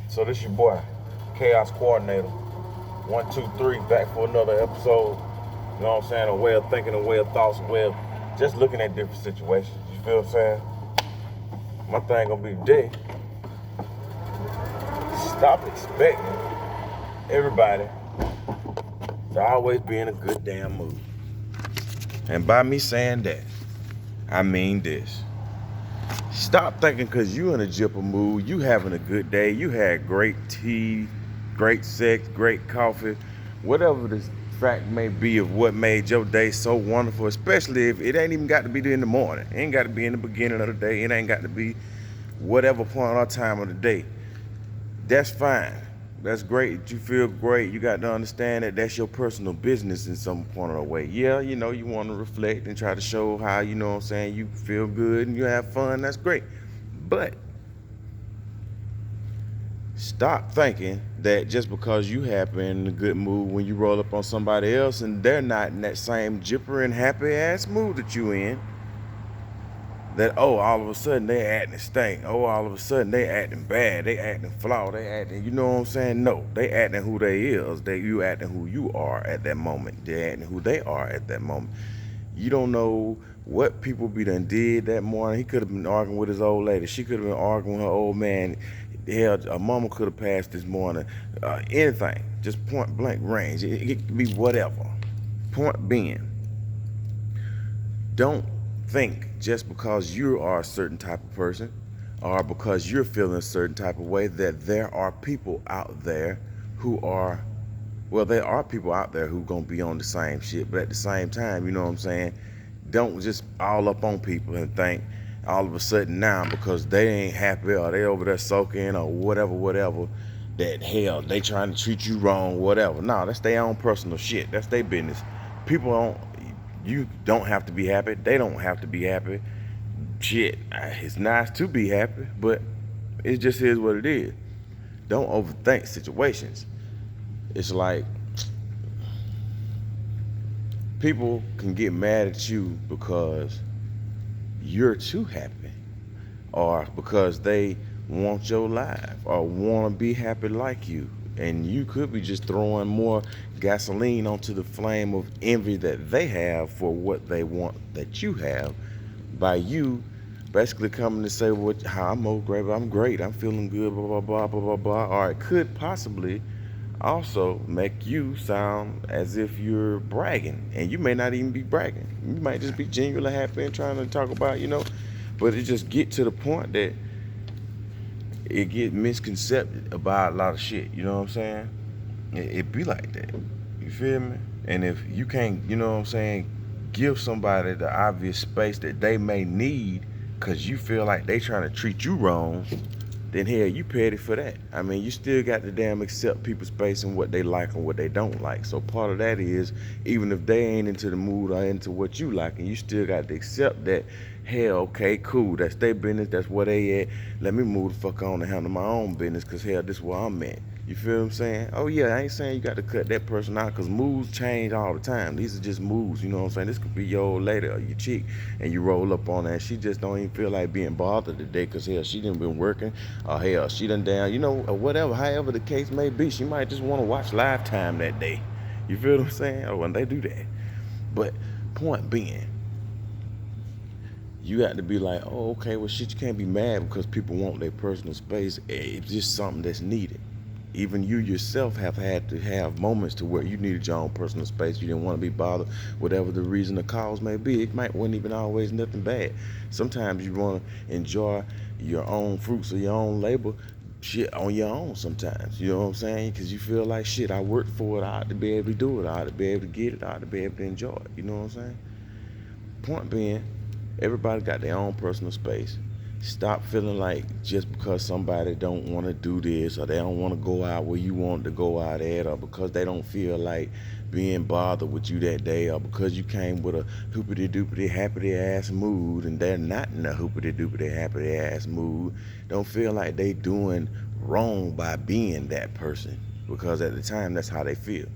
So this your boy, Chaos Coordinator. 123, back for another episode. You know what I'm saying? A way of thinking, a way of thoughts, a way of just looking at different situations. You feel what I'm saying? My thing gonna be today. Stop expecting everybody to always be in a good damn mood. And by me saying that, I mean this. Stop thinking because you in a jipper mood, you having a good day, you had great tea, great sex, great coffee, whatever the fact may be of what made your day so wonderful, especially if it ain't even got to be in the morning. It ain't got to be in the beginning of the day. It ain't got to be whatever point or time of the day. That's fine. That's great. You feel great. You got to understand that that's your personal business in some point or way. Yeah, you know, you want to reflect and try to show how, you know what I'm saying, you feel good and you have fun. That's great. But stop thinking that just because you happen in a good mood when you roll up on somebody else and they're not in that same jipper and happy ass mood that you in, that, oh, all of a sudden they acting stink. Oh, all of a sudden they acting bad. They acting flawed. They acting, you know what I'm saying? No, they acting who they is. You acting who you are at that moment. They acting who they are at that moment. You don't know what people be done did that morning. He could have been arguing with his old lady. She could have been arguing with her old man. Hell, a mama could have passed this morning. Anything, just point blank range. It could be whatever. Point being, don't think just because you are a certain type of person or because you're feeling a certain type of way that there are people out there who are, well, there are people out there who gonna be on the same shit, but at the same time, you know what I'm saying, don't just all up on people and think all of a sudden now because they ain't happy or they over there soaking or whatever, that hell, they trying to treat you wrong, whatever. No, that's their own personal shit. That's their business. People don't, you don't have to be happy. They don't have to be happy. Shit, it's nice to be happy, but it just is what it is. Don't overthink situations. It's like people can get mad at you because you're too happy or because they want your life or want to be happy like you. And you could be just throwing more gasoline onto the flame of envy that they have for what they want that you have by you basically coming to say, well, how I'm great, I'm feeling good, blah, blah, blah, blah, blah, blah. Or it could possibly also make you sound as if you're bragging. And you may not even be bragging. You might just be genuinely happy and trying to talk about, but it just get to the point that it get misconcepted about a lot of shit. You know what I'm saying? It be like that. You feel me? And if you can't, you know what I'm saying, give somebody the obvious space that they may need because you feel like they trying to treat you wrong, then hell, you petty for that. I mean, you still got to damn accept people's space and what they like and what they don't like. So part of that is, even if they ain't into the mood or into what you like, and you still got to accept that, hell, okay, cool, that's their business, that's where they at. Let me move the fuck on and handle my own business, because hell, this is where I'm at. You feel what I'm saying? Oh yeah, I ain't saying you got to cut that person out because moods change all the time. These are just moods, you know what I'm saying? This could be your old lady or your chick and you roll up on her and she just don't even feel like being bothered today because hell, she done been working or hell, she done down, or whatever, however the case may be. She might just want to watch Lifetime that day. You feel what I'm saying? Oh, when they do that. But point being, you got to be like, oh, okay, well shit, you can't be mad because people want their personal space. It's just something that's needed. Even you yourself have had to have moments to where you needed your own personal space. You didn't want to be bothered, whatever the reason the cause may be. It might wasn't even always nothing bad. Sometimes you want to enjoy your own fruits of your own labor, shit on your own sometimes. You know what I'm saying? Because you feel like, shit, I worked for it. I ought to be able to do it. I ought to be able to get it. I ought to be able to enjoy it. You know what I'm saying? Point being, everybody got their own personal space. Stop feeling like just because somebody don't want to do this or they don't want to go out where you want to go out at or because they don't feel like being bothered with you that day or because you came with a hoopity doopity happy ass mood and they're not in a hoopity doopity happy ass mood, don't feel like they doing wrong by being that person because at the time that's how they feel.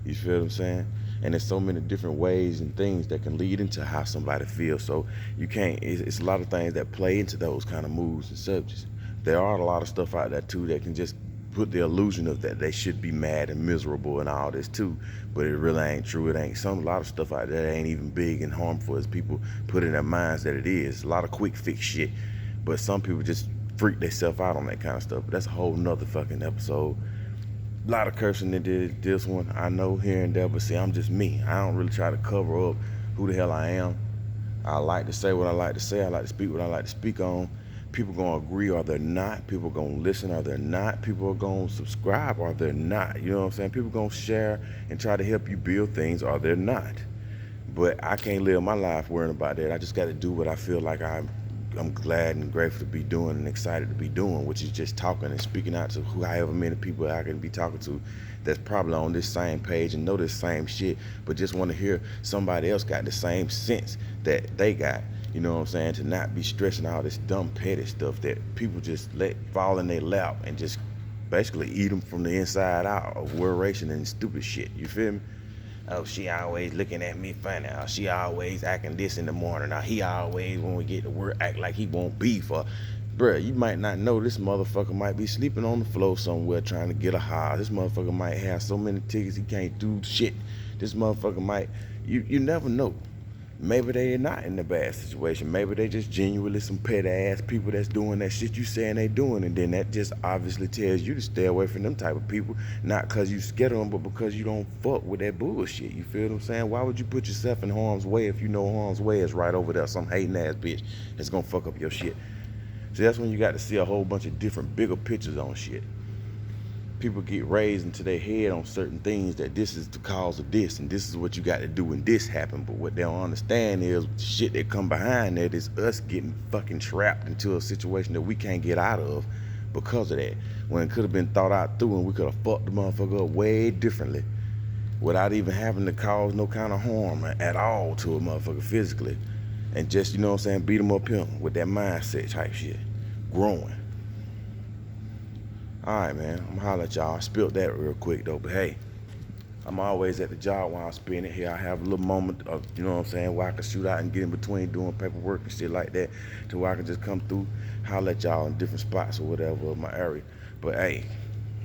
You feel what I'm saying? And there's so many different ways and things that can lead into how somebody feels. So you can't, it's a lot of things that play into those kind of moods and subjects. There are a lot of stuff out there too that can just put the illusion of that they should be mad and miserable and all this too, but it really ain't true. It ain't. A lot of stuff out there ain't even big and harmful as people put in their minds that it is. A lot of quick fix shit, but some people just freak themselves out on that kind of stuff. But that's a whole nother fucking episode. A lot of cursing that did this one, I know, here and there, but see, I'm just me. I don't really try to cover up who the hell I am. I like to say what I like to say. I like to speak what I like to speak on. People gonna agree or they're not. People gonna listen or they're not. People are gonna subscribe or they're not. You know what I'm saying? People gonna share and try to help you build things or they're not. But I can't live my life worrying about that. I just got to do what I feel like I'm glad and grateful to be doing and excited to be doing, which is just talking and speaking out to however many people I can be talking to that's probably on this same page and know this same shit, but just want to hear somebody else got the same sense that they got. You know what I'm saying? To not be stressing all this dumb petty stuff that people just let fall in their lap and just basically eat them from the inside out of worration and stupid shit. You feel me? Oh, she always looking at me funny. Oh, she always acting this in the morning. Now he always, when we get to work, act like he won't beef. Or, bruh, you might not know this motherfucker might be sleeping on the floor somewhere trying to get a house. This motherfucker might have so many tickets he can't do shit. This motherfucker might, you never know. Maybe they're not in a bad situation. Maybe they just genuinely some petty ass people that's doing that shit you saying they doing, and then that just obviously tells you to stay away from them type of people, not because you scared of them, but because you don't fuck with that bullshit. You feel what I'm saying? Why would you put yourself in harm's way if you know harm's way is right over there, some hating ass bitch that's gonna fuck up your shit? So that's when you got to see a whole bunch of different bigger pictures on shit. People get raised into their head on certain things that this is the cause of this and this is what you got to do when this happened. But what they don't understand is the shit that come behind that is us getting fucking trapped into a situation that we can't get out of because of that. When it could have been thought out through and we could have fucked the motherfucker up way differently without even having to cause no kind of harm at all to a motherfucker physically. And just, you know what I'm saying, beat them up him with that mindset type shit. Growing. Alright, man, I'm gonna holler at y'all. I spilled that real quick though, but hey, I'm always at the job while I'm spinning here. I have a little moment of, you know what I'm saying, where I can shoot out and get in between doing paperwork and shit like that to where I can just come through, holler at y'all in different spots or whatever of my area. But hey,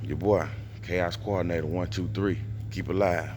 your boy, Chaos Coordinator 123, keep it live.